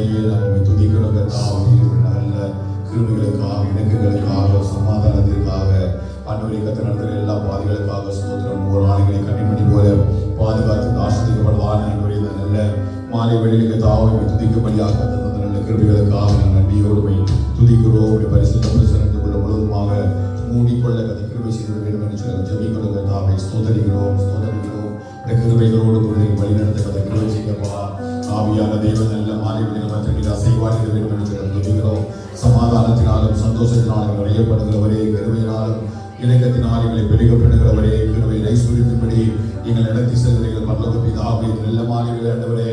நாங்கள் துதிக்கிறோம் கர்த்தாவே. நல்ல கிருபைகளுக்காக, இணக்கங்களுக்காக, சமாதானத்திற்காக, ஆண்டவரே கர்த்தர் நடத்துகிற எல்லா பாதைகளுக்காக ஸ்தோத்திரம். ஒரு ஆணைகளை கண்ணிமணி போல பாதுகாத்து ஆசிரியப்படலாம். ஆண்டவரே இந்த நல்ல மாலை வெளியில் கர்த்தாவே துதிக்கும்படியாக தந்த நல்ல கிருபைகளுக்காக நாங்கள் நன்றியோடு துதிக்கிறோம். பரிசுத்த பிரசனத்துக்குள்ள முழுவதுமாக மூடிக்கொள்ள கதை கிருபை செய்ய வேண்டும் என்று சொல்லி ஜெபிக்கிறோம் கர்த்தாவே. ஸ்தோத்தரிக்கிறோம். இந்த கிருபைகளோடு வழிநடத்த கதை கிருபை செய்யப்பா. ஆவியான தேவன் நல்ல மாலை வெளியில் அசைவாடுக வேண்டும் என்று சொல்லி ஜெபிக்கிறோம். சமாதானத்தினாலும் சந்தோஷத்தினாலும் நிறையப்படுகிறவரே, கிருபையினாலும் இலக்கத்தினால் எங்களை பெருகப்படுகிறவரே, கிருபை ஐஸ்வர்யத்தின்படி எங்கள் நடத்தி செல்கிறீர்கள் பரலோக பிதாவே. நல்ல மாலைகளை ஆண்டவரே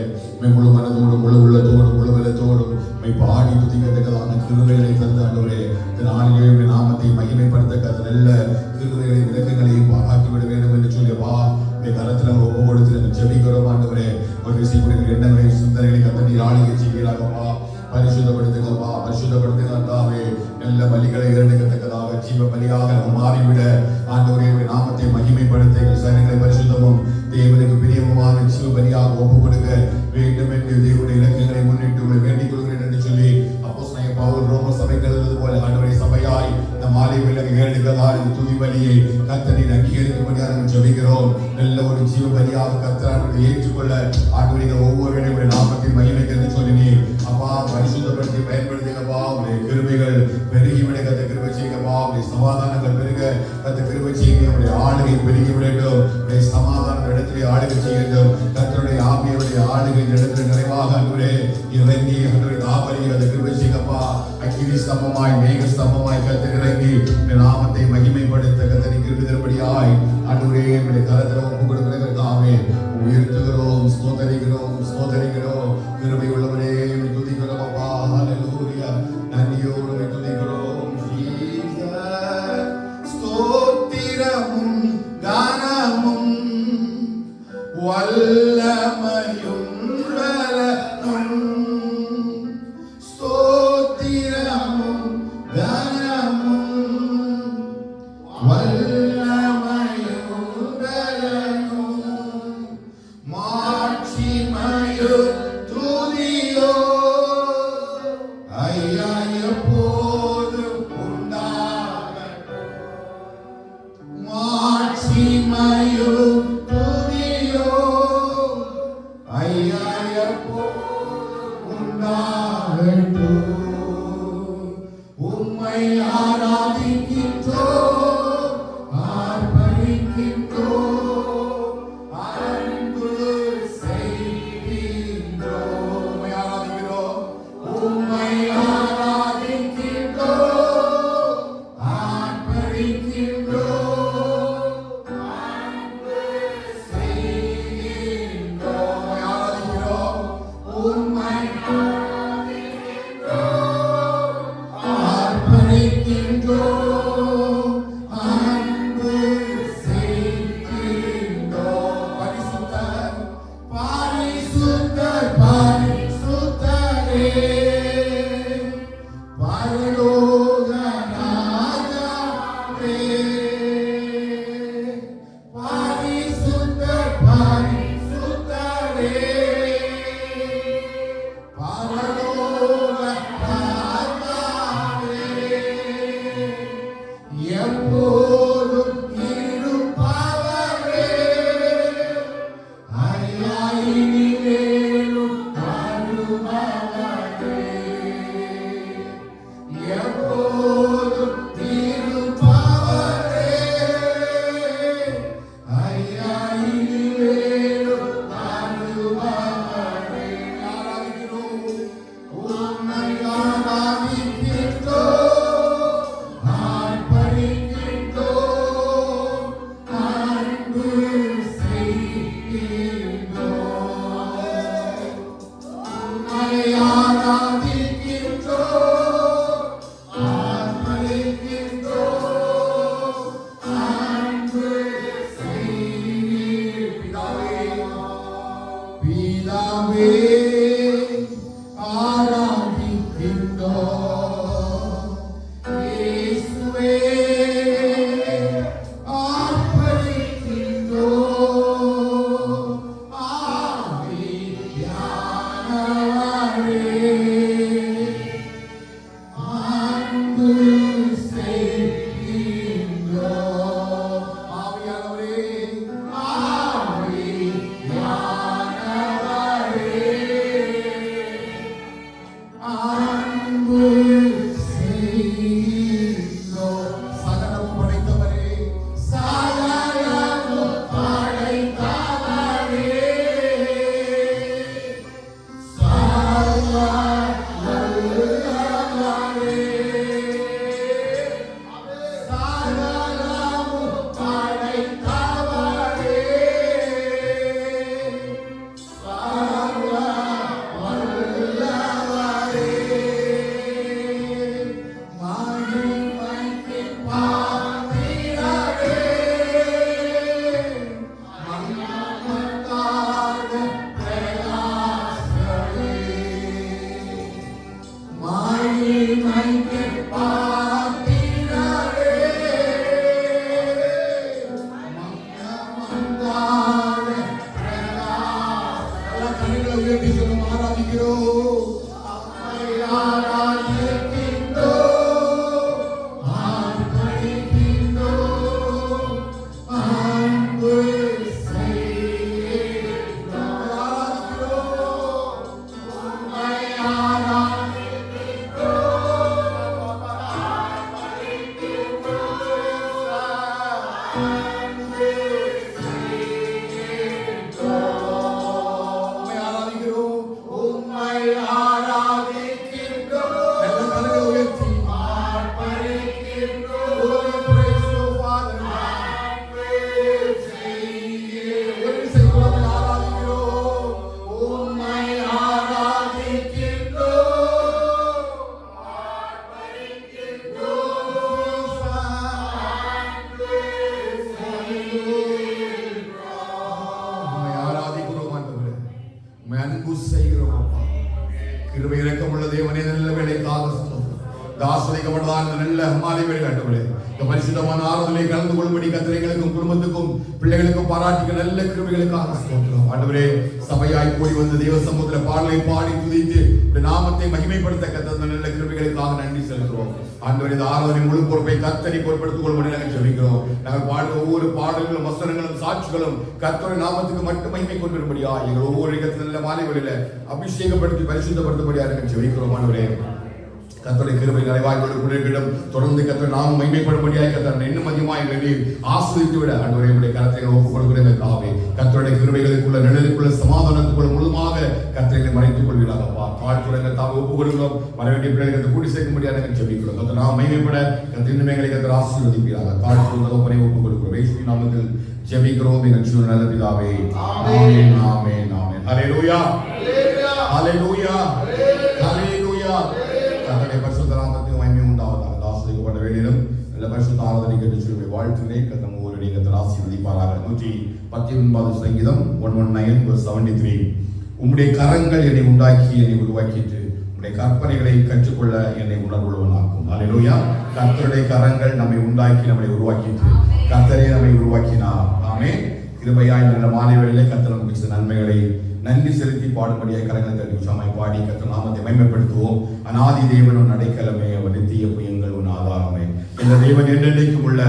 முழு மனதோடும் முழு உள்ளத்தோடும் முழு வெள்ளத்தோடும் பாடி துதிக்கத்தக்கதான கிருபைகளை தந்த ஆண்டவரே, இந்த நாளிலே நாமத்தை மகிமைப்படுத்த நல்ல கிருபைகளை விளக்கங்களையும் ஆக்கிவிட வேண்டும் என்று சொல்லியப்பா இந்த கரத்தில் ஒப்பு கொடுத்து ஜெபிக்கிறோம். ஆண்டவரே ஒரு விஷயக்கூடிய எண்ணங்களை சிந்தனைகளை கத்தனை ஆளுகை செய்கிறார்களா, பரிசுத்தப்படுத்துங்கப்பா, பரிசுத்தப்படுத்துகிறாவே. நல்ல பலிகளை இரண்டுக்கத்தக்கதாக ஜீவ பலியாக மாறிவிட ஆண்டவரே நாமத்தை மகிமைப்படுத்த சரீரங்களை பரிசுத்தமும் தேவனுக்கு பிரியமான ஜீவ பலியாக ஒப்பு கொடுக்க வேண்டும் என்று தேவனுடைய இலக்குகளை முன்னிட்டு உங்களை வேண்டிக் கொள்கிறேன் என்று சொல்லி அப்போஸ்தலனாகிய பவுல் ரோமர் சபைக்கு எழுதுவது போல ஆண்டவரே சபையாய் இந்த மாலை வேளையில் ஏறெடுக்கிறதால் இந்த துதி பலியை கர்த்தரின் அங்கீகரிக்கும்படியாக ஜெபிக்கிறோம். நல்ல ஒரு ஜீவ பலியாக கர்த்தரை ஏற்றுக்கொள்ள ஆண்டவரே ஒவ்வொரு நாமத்தை மகிமைக்கு என்று சொல்லினீர் அப்பா. பரிசுத்தப்படுத்தி பயன்படுத்திக்கப்பா. உங்களுடைய கிருபைகள் பெருகிவிட கத்த கிருபை செய்யப்பா. உங்களுடைய சமாதானங்கள் பெருக கத்த கிருபை செய்யுங்க. உங்களுடைய ஆளுகை பெருகி விடட்டும். உங்களுடைய சமாதான இடத்திலே ஆளுகை செய்யட்டும். கர்த்தருடைய ஆவியுடைய ஆளுகை இடத்தில் நிறைவாக அன்றுடைய இறங்கி அன்றைய நாபலி அதை கிருபை செய்யப்பா. அக்கினி ஸ்தம்பமாய் மேக ஸ்தம்பமாய் கர்த்தர் இறங்கி நாமத்தை மகிமைப்படுத்த கர்த்தரை கிருபை தரும்படியாய் அன்றுடைய உங்களுடைய கரத்தில் ஒப்பு கொடுக்கிற கர்த்தாவே உயர்த்துகிறோம், ஸ்தோத்தரிக்கிறோம், ஸ்தோத்தரிக்கிறோம். கிருபை உள்ளவரே துதிக்கிறோம் அப்பா. ஹல்லேலூயா. நன்றியோடு துதிக்கிறோம். ஸ்தோத்திரமும் கானமும் வல்லமையும் பலனும். ஸ்தோத்திரமும் கானமும் வல்லமையும் பலனும் மாட்சிமையும் துதியோ ஐயா எப்போதும் உண்டாகட்டும். மாட்சிமையும் துதியோ ஐயா எப்போதும் உண்டாகட்டும். உம்மை ஆராதிக்கின்றோம், ஆர்ப்பரிக்கின்றோம், அன்பு செய்கின்றோம். உம்மை ஆராதிக்கிறோம், உம்மை ஆராதிக்கின்றோம், ஆர்ப்பரிக்கின்றோம், அன்பு செய்கின்றோம். உம்மை ஆராதிக்கிறோம், உம்மை ஆர்ப்பரிக்கின்றோம், அன்பு செய்கின்றோம். பரிசுத்தர், பரிசுத்தர், பரிசுத்தரே, பரலோக ராஜாவே. பரிசுத்தர், பரிசுத்தரே, பரலோக ராஜாவே. எப்போதும் இருப்பவரே, ஐயா இனிமேலும் வருபவரே. எப்போதும் இருப்பவரே, ஐயா இனிமேலும் வருபவரே. ஆராதிக்கிறோம், உம்மை ஆராதிக்கின்றோம், ஆர்ப்பரிக்கின்றோம், அன்பு செய்கின்றோம். உம்மை ஆராதிக்கின்றோம், ஆர்ப்பரிக்கின்றோம், அன்பு செய்கின்றோம். பிதாவே ஆராதிக்கின்றோம், இயேசுவே ஆர்ப்பரிக்கின்றோம், ஆவியானவரே அன்பு செய்கிறோம். சகலம் படைத்தவரே, சகலம் படைத்தவரே, சர்வ வல்லவரே, சகலம் படைத்தவரே, சர்வ வல்லவரே, மகிமைக்கு பாத்திரரே, மகிமைக்காக பிரயாசரே, மகிமைக்கு பாத்திரரே, மகிமைக்காக பிரயாசரே. கண்களை உயர்த்தி சொல்லும் ஆராதிக்கிறோம், ஆராதிக்கின்றோம், ஆர்ப்பரிக்கின்றோம், அன்பு செய்கின்றோம். ஆராதிக்கிறோம், உம்மை ஆராதிக்கின்றோம், அன்பு செய்கின்றோம். உம்மை ஆராதிக்கிறோம், உம்மை ஆராதிக்கின்றோம். நல்ல கரங்களை உயர்த்தி ஆர்ப்பரிக்கின்றோம். Oh, praise you, Father. அன்பு செய்கின்றோம். ஒரு விசை உம்மை ஆராதிக்கிறோம், உம்மை ஆராதிக்கின்றோம், ஆர்ப்பரிக்கின்றோம், அன்பு செய்கின்றோம். உம்மை ஆராதிக்கிறோம் ஆண்டவரே, உம்மை அன்பு செய்கிறோம் அப்பா. கிருபை இரக்கமுள்ள தேவனே, நல்ல வேலைக்காக ஸ்தோத்திரம். தாசரிக்கப்பட்டதான இந்த நல்ல மாலை வேலை ஆண்டவரே, இந்த பரிசுத்தமான ஆராதனை கலந்து கொள்ளும்படி கர்த்தர்களுக்கும் குடும்பத்துக்கும் பிள்ளைகளுக்கும் பாராட்டிக்க நல்ல கிருபைகளுக்காக ஸ்தோத்திரம் ஆண்டவரே. சபையாய் கூடி வந்து தேவ சமூகத்தில் பாடலை பாடி துதித்து உம்முடைய நாமத்தை மகிமைப்படுத்த கர்த்தர் நல்ல கிருபைகளுக்காக நன்றி செலுத்துகிறோம் ஆண்டவரே. இந்த ஆராதனை முழு பொறுப்பை கர்த்தரை பொறுப்படுத்திக் கொள்ளும்படி நாங்கள் ஜெபிக்கிறோம். நாங்கள் பாடுற ஒவ்வொரு பாடல்களும் வசனங்களும் சாட்சிகளும் கர்த்தருடைய நாமத்துக்கு மட்டும் மகிமை கொண்டிருப்படியா எங்கள் ஒவ்வொரு இடத்துல நல்ல மாலை வேளையில அபிஷேகப்படுத்தி பரிசுத்தப்படுத்தபடியா நாங்கள் ஜெபிக்கிறோம் ஆண்டவரே. கர்த்தருடைய கிருபை நிறைவாய் கொண்டிருக்கிடும். தொடர்ந்து கர்த்தர் நாமம் மகிமைப்படும்படியாய் கர்த்தர் இன்னும் அதிகமாய் வேண்டி ஆஸ்வதித்து விட ஆண்டவரே உம்முடைய கரத்தை ஒப்புக் கொடுக்கிறேன். கர்த்தருடைய கிருபைகளுக்குள்ள நிழலுக்குள்ள சமாதானத்துக்குள்ள முழுமாக கர்த்தரை மறைத்துக் கொள்வீர்களாக வாழ்த்துறங்கள் தாங்க ஒப்புக் கொடுக்கிறோம். வர வேண்டிய பிள்ளைகளை கூடி சேர்க்கும்படியாக நாங்கள் ஜெபிக்கிறோம். கர்த்தர் நாம் மகிமைப்பட கர்த்தர் இன்னும் எங்களை கர்த்தர் ஆசீர்வதிப்பீராக. தாழ்த்துவதை ஒப்புக் கொடுக்கிறோம். இயேசுவின் நாமத்தில் ஜெபிக்கிறோம் எங்கள் ஜீவன் நல்ல பிதாவே. ஆமென் ஆமென் ஆமென். ஹல்லேலூயா ஹல்லேலூயா ஹல்லேலூயா. கர்த்தருடைய பரிசுத்த நாமத்துக்கு மகிமை உண்டாவதாக. தாசரிக்கப்பட்ட வேளையிலும் நல்ல பரிசுத்த ஆராதனை கேட்டு சொல்லி வாழ்த்துகிறேன். கர்த்தர் ஒவ்வொரு கர்த்தர் ஆசீர்வதிப்பாராக. 119 சங்கீதம் 119:73. உம்முடைய கரங்கள் என்னை உண்டாக்கி என்னை உருவாக்கிட்டு உம்முடைய கற்பனைகளை கற்றுக்கொள்ள என்னை உணர்வுள்ளவனாக்கும். ஹல்லேலூயா. கர்த்தருடைய கரங்கள் நம்மை உண்டாக்கி நம்மை உருவாக்கிட்டு கர்த்தரே நம்மை உருவாக்கினார். ஆமென். கிருபையாய் நல்ல மாலை வேளையிலே கர்த்தர் நமக்கு செய்த நன்மைகளை நன்றி செலுத்தி பாடும்படியாக கரங்களை தட்டி உற்சாகமாய் பாடி கர்த்தர் நாமத்தை மகிமைப்படுத்துவோம். அநாதி தேவனும் நடைக்கலமே, அவர் நித்திய புயங்கள் உன் ஆதாரமே. இந்த தேவன் என்றென்றைக்கும் உள்ள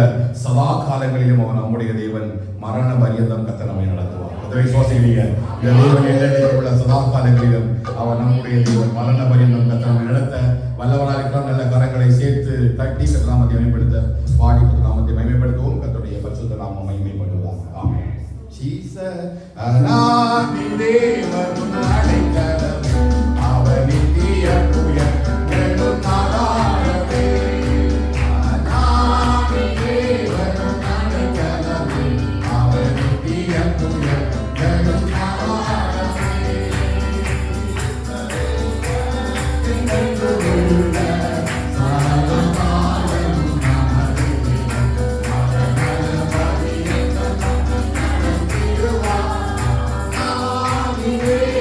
சதா காலங்களிலும் அவர் நம்முடைய தேவன், மரண பரியந்தம் கர்த்தர் நம்மை நடத்துவார். அதை விசுவாசிக்கிறீங்க? இந்த தேவன் என்றென்றைக்கும் உள்ள சதா காலங்களிலும் அவர் நம்முடைய தேவன், மரண பரியந்தம் கர்த்தர் நம்மை நடத்த வல்லவராக இருக்கிறார். நல்ல கரங்களை சேர்த்து தட்டி கர்த்தர் நாமத்தை மகிமைப்படுத்த பாடி கர்த்தர் நாமத்தை மகிமைப்படுத்துவோம். கர்த்தருடைய பரிசுத்த நாமம் மகிமைப்படுவதாக. ஆமென். அநாதி தேவனும் நடைக்கலமே, அவர் நித்திய புயங்களும் ஆதாரமே. அநாதி தேவனும் நடைக்கலமே, அவர் நித்திய புயங்களும் ஆதாரமே. Yeah.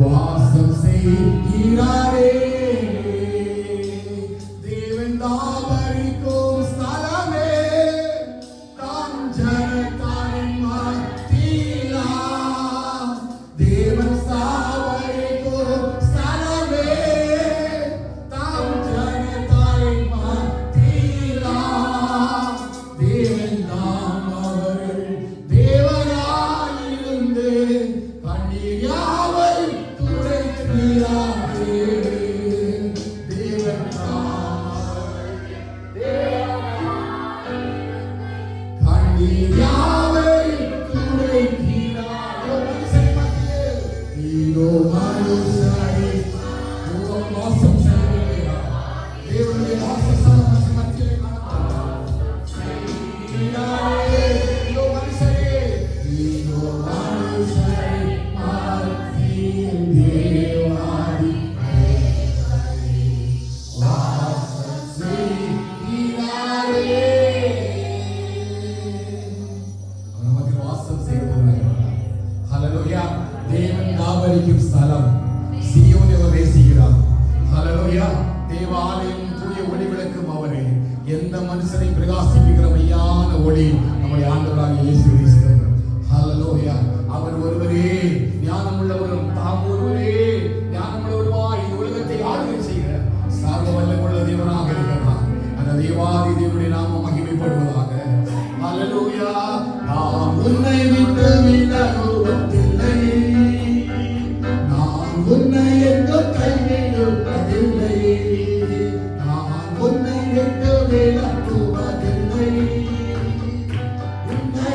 வாசம் செய்கிறாரே தேவன் தாவரிக்கும் ஸ்தலமே தாம் ஜனத்தாரின் மத்தியிலா தேவன் தாவரிக்கும் ஸ்தலமே தாம் ஜனத்தாரின் மத்தியிலா தேவன் தாம் அவர்கள் தேவனாயிருந்து கண்ணீர் யாவை ஸ்தலம் சீயோனை அவர் நேசிக்கிறார். ஹல்லேலூயா. தேவாலயம் தூய ஒளி விளக்கும் அவரே. எந்த மனுஷனை பிரகாசிப்பிக்கிற மையான ஒளி நம்முடைய ஆண்டவராகிய இயேசு கிறிஸ்து. ஹல்லேலூயா. அவர் ஒருவரே ஞானமுள்ளவரும் தாம் ஒருவரே ஞானமுள்ளவருமாய் இந்த உலகத்தை ஆளுகை செய்கிற சர்வ வல்லமையுள்ள தேவனாக இருக்கிறார். அந்த தேவாதி தேவனுடைய நாமம் மகிமைப்படுவதாக. ஹல்லேலூயா. நாம் உன்னை விட்டு விலகுவதில்லை, உன்னை எங்கும் கைவிடுவதில்லை, நான் உன்னை விட்டு விலகுவதில்லை, உன்னை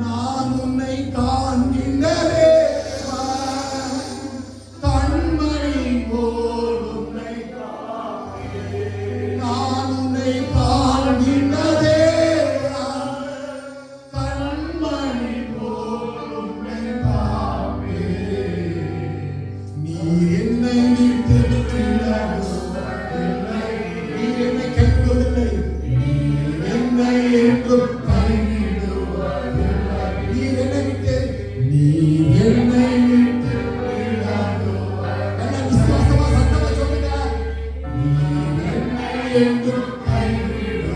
நான் உன்னை காண்கின்ற தேவா, கண்மணி போல் உன்னை நான் உன்னை காண்கின்ற தேவா, கண்மணி போல் உன்னை நீ என்னை விட்டு விலகுவதில்லை. நீ என்னை கைவிடுவதில்லை. நீ என்னை என்றும் கைவிடுவதில்லை. நீ என்னை விட்டு விலகுவதில்லை. என்ன விசுவாசமா சத்தமா சொல்லுங்க. நீ என்னை என்றும் கைவிடுவதில்லை.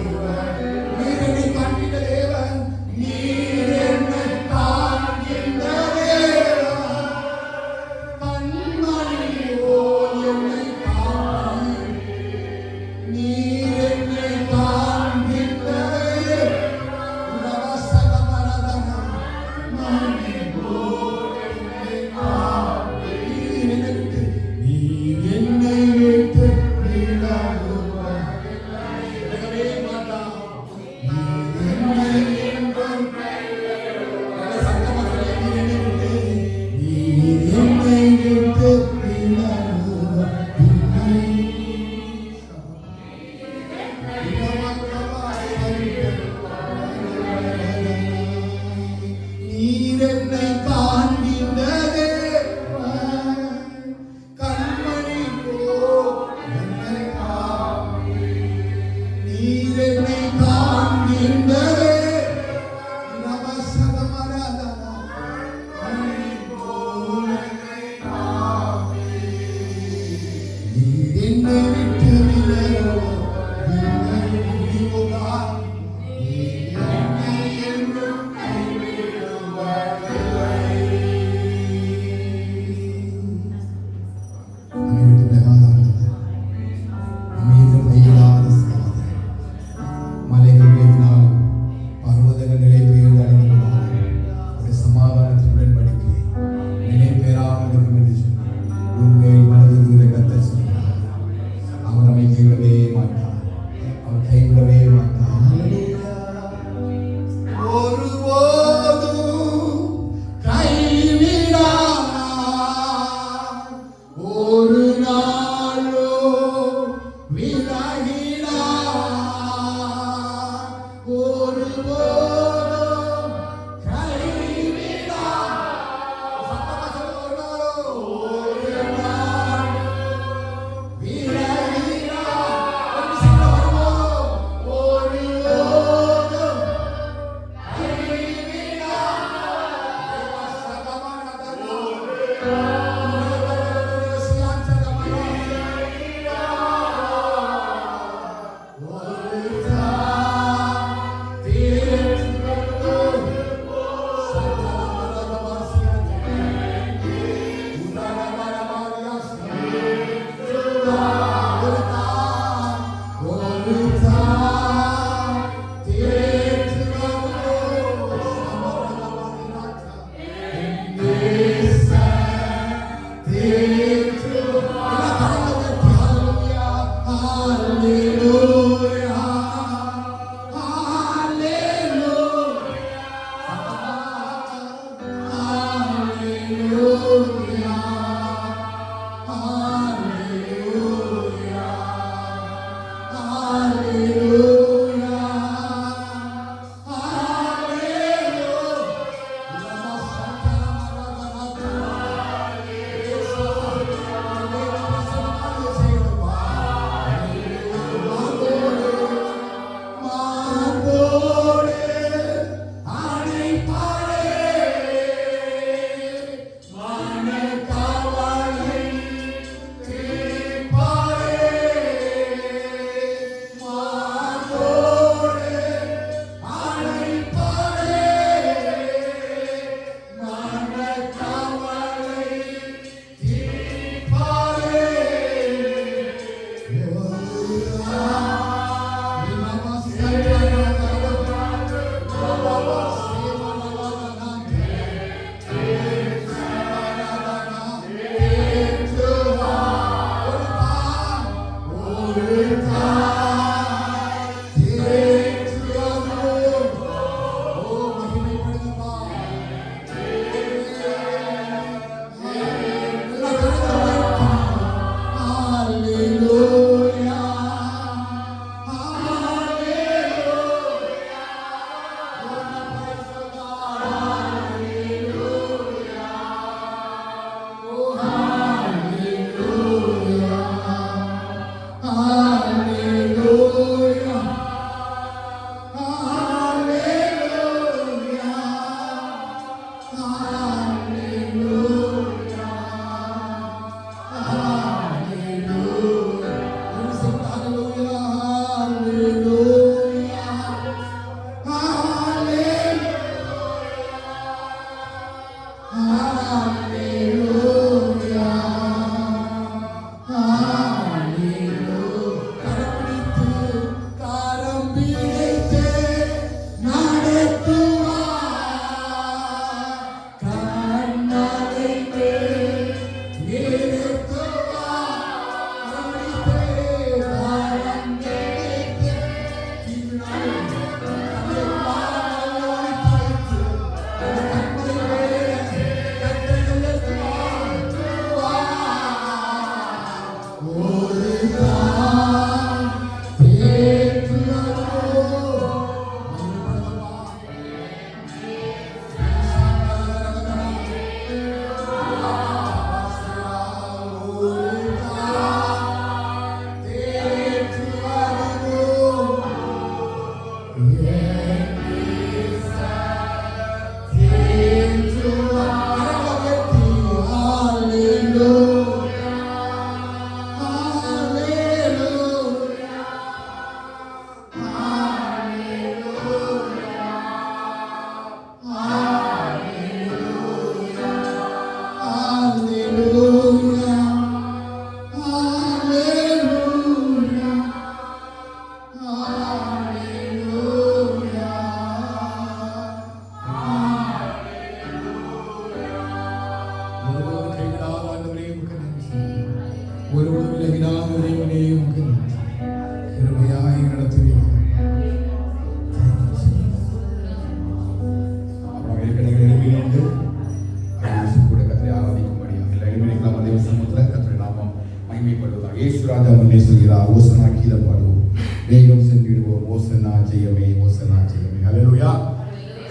ராஜா முன்னே சொல்கிறார், ஓசனா கீதம் பாடுவோம், வேகம் சென்றிடுவோம், ஓசனா ஜெயமே, ஓசனா ஜெயமே. ஹல்லேலூயா.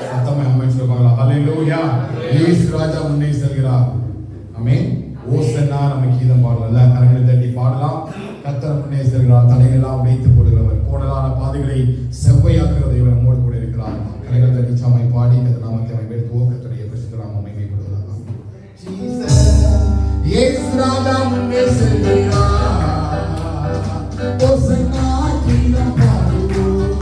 சத்தமா ஆமென் சொல்லுவாங்களா? ஹல்லேலூயா. இயேசு ராஜா முன்னே செல்கிறார். ஆமென். ஓசனா நம்ம கீதம் பாடலாம், கரங்களை தட்டி பாடலாம். கர்த்தர் முன்னே செல்கிறார், தலையெல்லாம் உடைத்து போடுகிறவர், கோணலான பாதைகளை செவ்வையாக்குகிற தேவன் நம்மோடு கூட இருக்கிறார். கரங்களை தட்டி சாமை பாடி கர்த்தர் நாமத்தை மகிமைப்படுத்துவோம். கர்த்தருடைய பரிசுத்த நாமம் மகிமைப்படுவதாக. இயேசு ராஜா முன்னே செல்கிறார். ஓசன்னா கீதம் பாடுவோம்,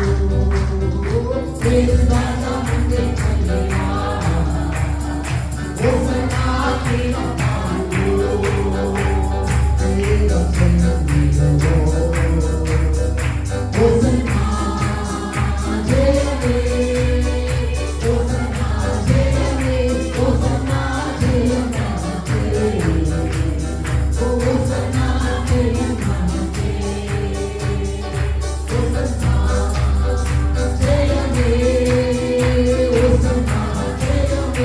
இயேசு ராஜா முன்னே செல்கிறார். ஓசன்னா கீதம் பாடுவோம், வேகம் சென்றிடுவோம், ஓசன்னா ஜெயமே, ஓசன்னா ஜெயமே, ஓசன்னா ஜெயமே, ஓசன்னா ஜெயமே.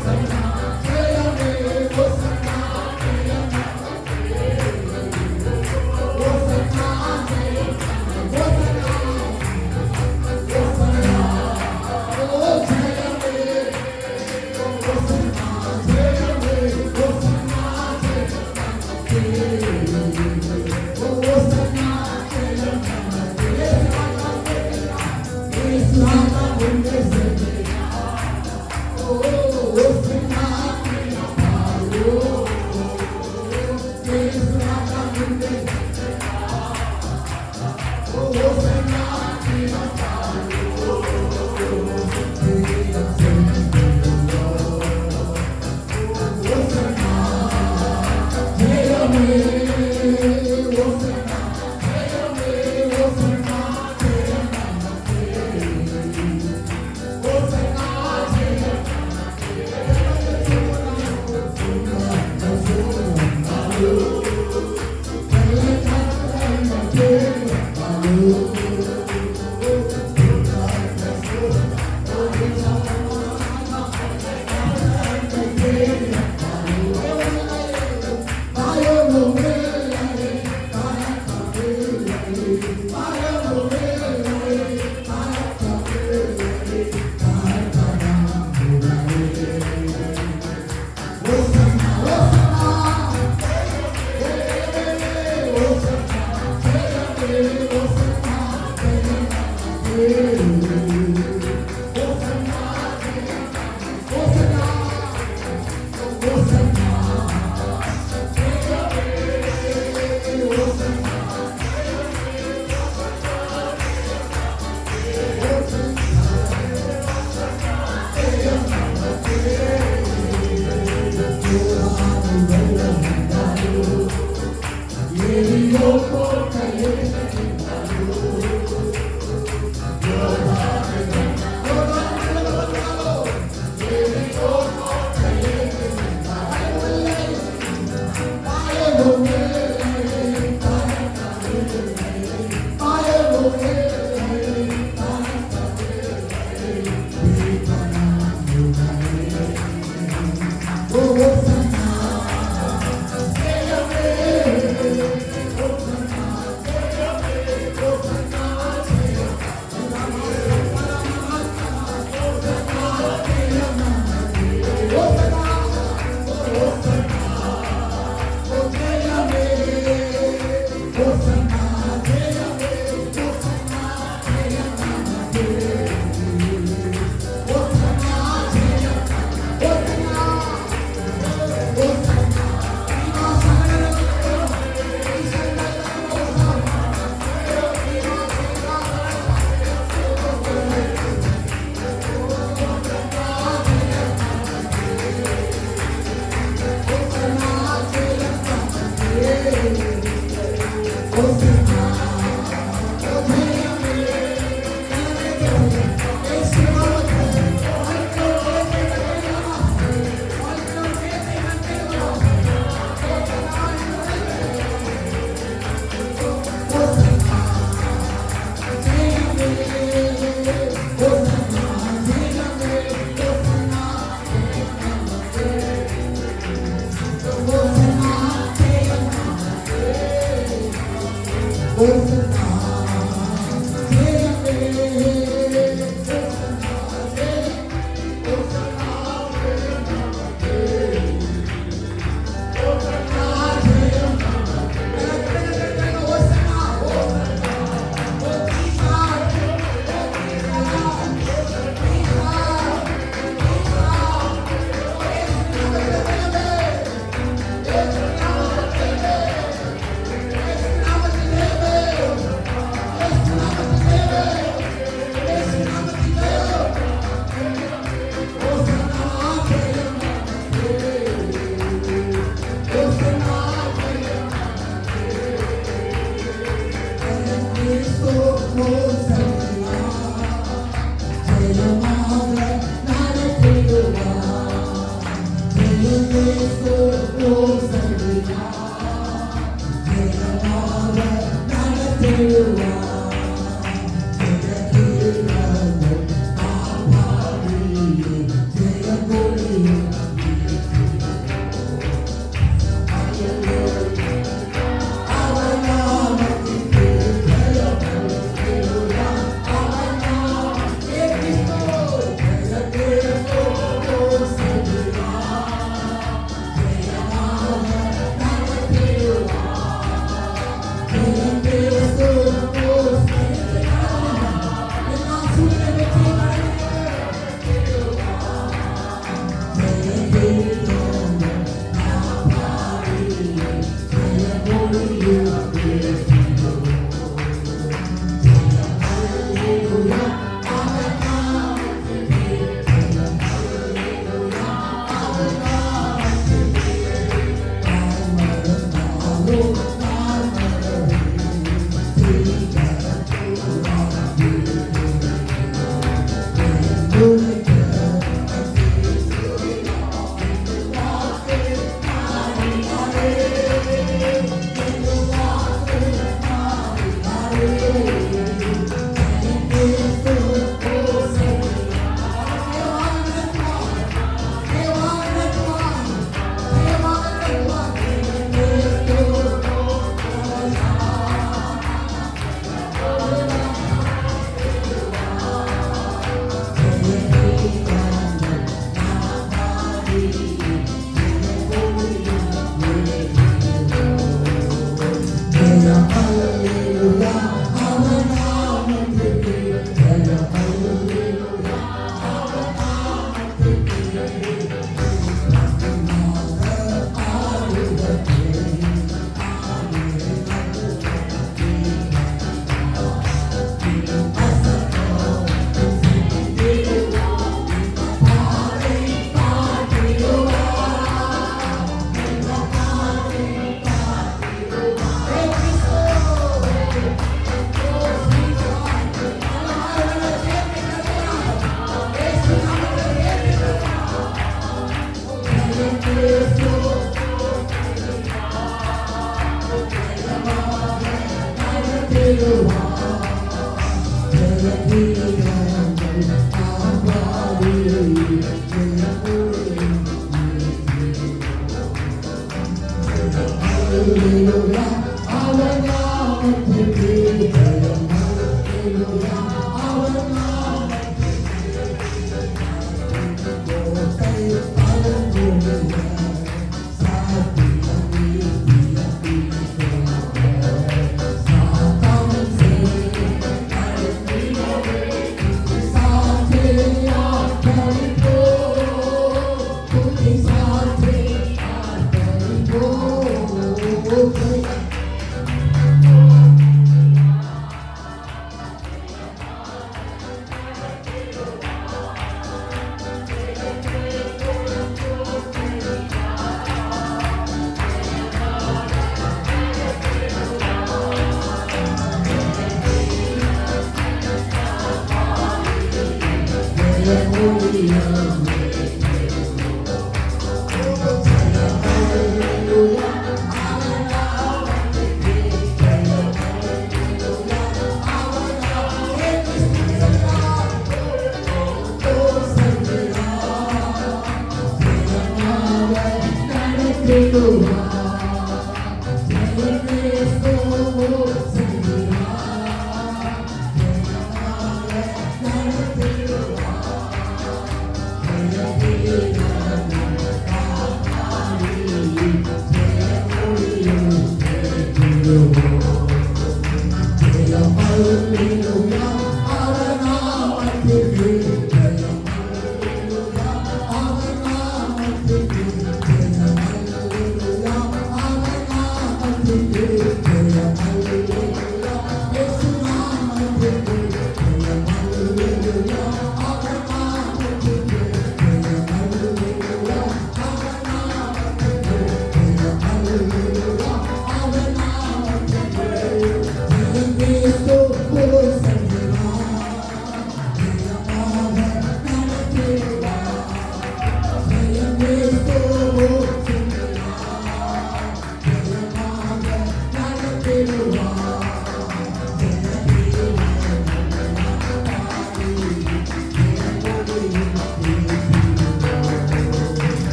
Osana, Hallelujah.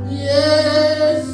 Yes,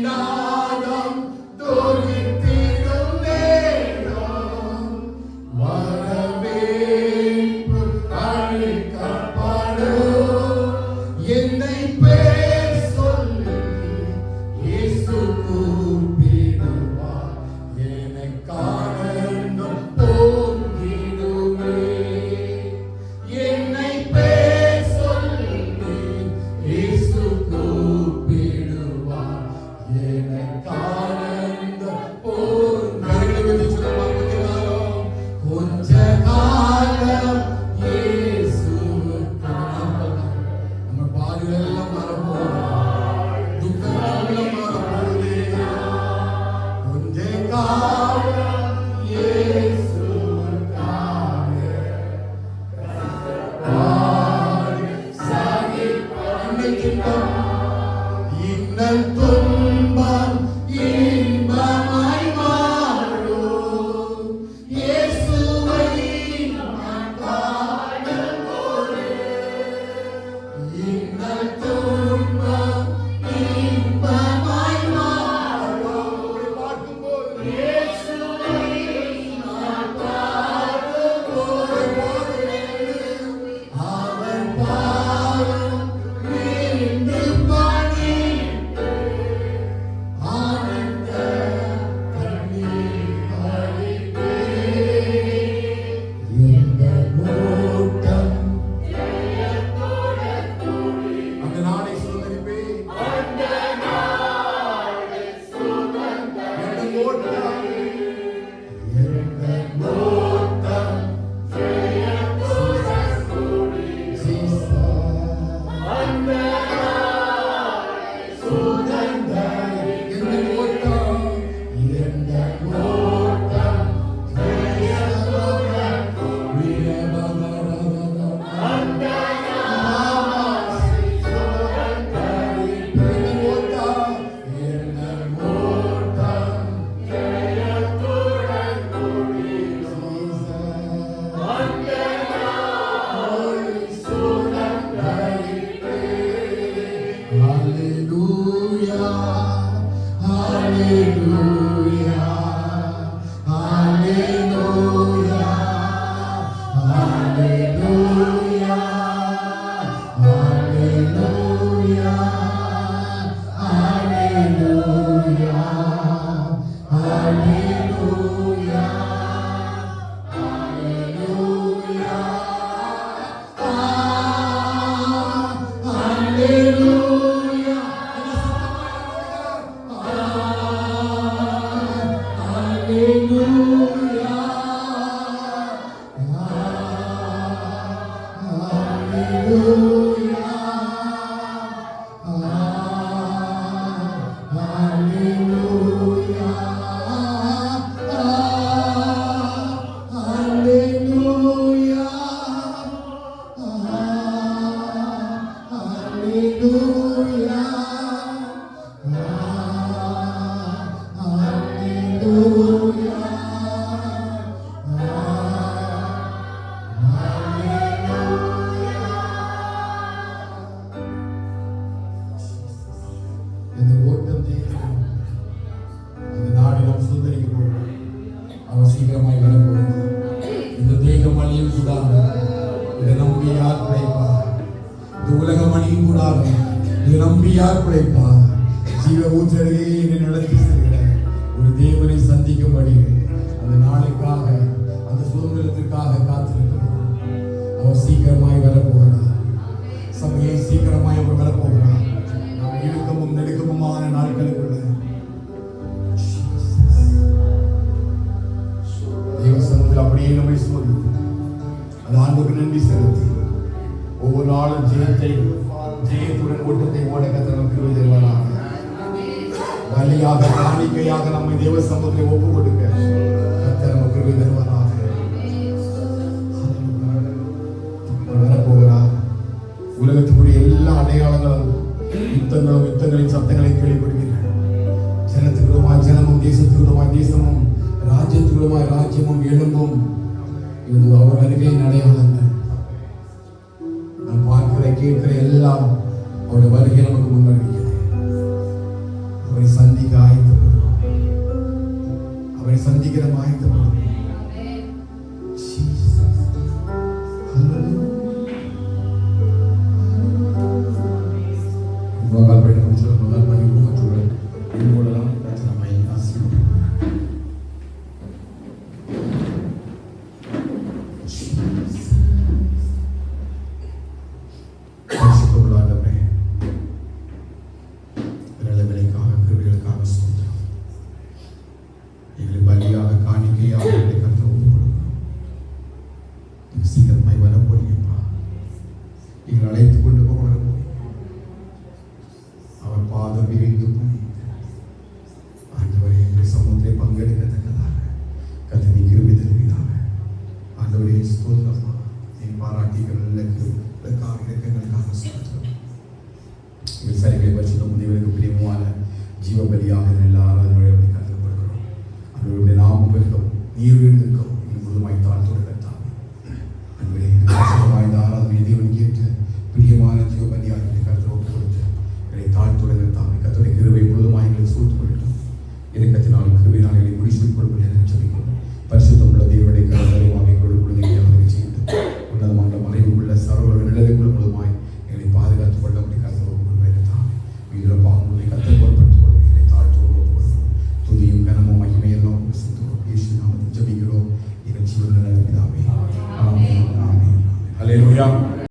நாதம் துதித்திடும் நேரம் வரவேற்பு அளிக்கப்படும். என்னை பேர் சொல்லி இயேசு கூப்பிடுவார். எனக்கான பொங்கிடுமே. என்னை பேர் சொல்லி இயேசு கூப்பிடுவார். எனக்கான கொஞ்ச காலம் இயேசுவுக்காக. நம்ம பாடுகள் எல்லாம் மறப்போம், துக்கங்கள் மறப்போதே. கொஞ்ச காலம் இயேசுவுக்காக பாடு சகிப்போம். இன்னல் துன்பம் இன்பமாய் மாறும். இயேசுவை நான் பாடும்போது இன்னல் துன்பம் இன்பமாய் மாறும். பார்க்கும்போது இயேசுவை நான் பாடும்போது அவன் பாடும் மீண்டு பணிந்து ஆனந்த கண்ணீர் வடிப்பேன். இந்த ஓட்டம் அந்த நாளை சுதந்தரிப்பேன். இந்த ஓட்டம் சீக்கிரமாய் வரப்போகுது. இந்த தேகம் அழியும் கூடாது, இதை நம்பி யார் பிழைப்பார்? இந்த உலகம் அழியும் கூடாது, இதை நம்பி யார் பிழைப்பார்? ஜீவ ஊற்றருகே என்னை நடத்தி செல்கிற ஒரு தேவனை சந்திக்கும்படி அந்த நாளுக்காக, அந்த சுதந்திரத்திற்காக காத்திருக்கிறோம். அவர் சீக்கிரமாய் வரப்போகிறார். சபையை சீக்கிரமாய் அவர் வரப்போகிறார். நாம் இடுக்கமும் நெடுக்கமுமான நாட்களுக்குள்ள அப்படியே நம்மை சோதித்து அது ஆண்டுக்கு நன்றி செலுத்தி ஒவ்வொரு நாளும் ஜெயத்துடன் ஓட்டத்தை ஓட கர்த்தர் நமக்கு கிருபை தருவாராக. பலியாக காணிக்கையாக நம்மை தேவ சமூகத்தில் ஒப்பு கொடுக்க கர்த்தர் நமக்கு கிருபை தருவாராக. வரப்போகிறார். உலகத்துக்குரிய எல்லா அடையாளங்களும் யுத்தங்களின் சத்தங்களை கேள்விப்படுவீர்கள். ஜனத்துக்குள்ளமாய் ஜனமும், தேசத்துக்குள்ளமாய் தேசமும், ராஜ்யத்துக்குள்ளமாய் ராஜ்யமும் எழும்பும். இது அவர் வருகையின் அடையாளங்கள். நாம் பார்க்கிற கேட்கிற எல்லாம் அவருடைய வருகை நமக்கு முன்வருகிறது. அவரை சந்திக்க ஆயத்தப்படுகிறோம். அவரை சந்திக்கிற ஆயத்தப்படுகிறோம். சீக்கிரமாய் வர போறீங்கப்பா. எங்களை அழைத்துக் கொண்டு போக வர போறீங்க. அவர் பாதம் விரிந்து போய் ஆண்டவரே எங்கள் சமூகத்தை பங்கெடுக்கத்தக்கதாக கத்தனை கிருபை தருவீராக. ஆண்டவரே ஸ்தோத்திரமா நீ பாராட்டிகள் இலக்கங்களுக்காக ஸ்தோத்திரம். எங்கள் சரிகளை வச்சு முதியவருக்கு பிரியமான ஜீவபலியாக எல்லாரும் அதனுடைய கருதப்படுகிறோம். அதனுடைய நாமம் பெருக்கவும் நீர் விழுந்திருக்கவும் எங்கள் முழுமாய் தாழ்த்தோடு வாய்ந்த ஆராதனை தேவன் கேட்டு பிரியமான ஜீவபலியாக கருத்தை ஒப்பு கொடுத்து என்னை தாழ்த்துடன் தாமே கத்தோடைய கிருபை முழுவதுமாக எங்களை சூழ்த்து கொள்ளட்டும். இறக்கத்தினால் கிருபையினால் எங்களை முடிச்சுக் கொள்வது எனக்கு சொல்லிக்கொள்ளும். பரிசுத்தம் உள்ள தேவனுடைய கருத்தரைவாக எங்களோடு குழந்தைகளை செய்து உன்னதமான மறைவு உள்ள சர்வ நிழலுக்குள்ள முழுமாய் எங்களை பாதுகாத்துக் கொள்ள அப்படி கருத்தை ஒப்பு கொள்வேன் தாமே வீர பாவங்களை கத்தை பொருட்படுத்திக் கொள்வேன். எங்களை தாழ்த்தோடு ஒப்பு கொள்வோம். துதியும் கனமும் மகிமையெல்லாம் சிந்துவோம். இயேசு நாமத்தில் ஜெபிக்கிறோம் எங்கள் ஜீவனில் பிதாவே. ஆமென். ஆமென். Hallelujah.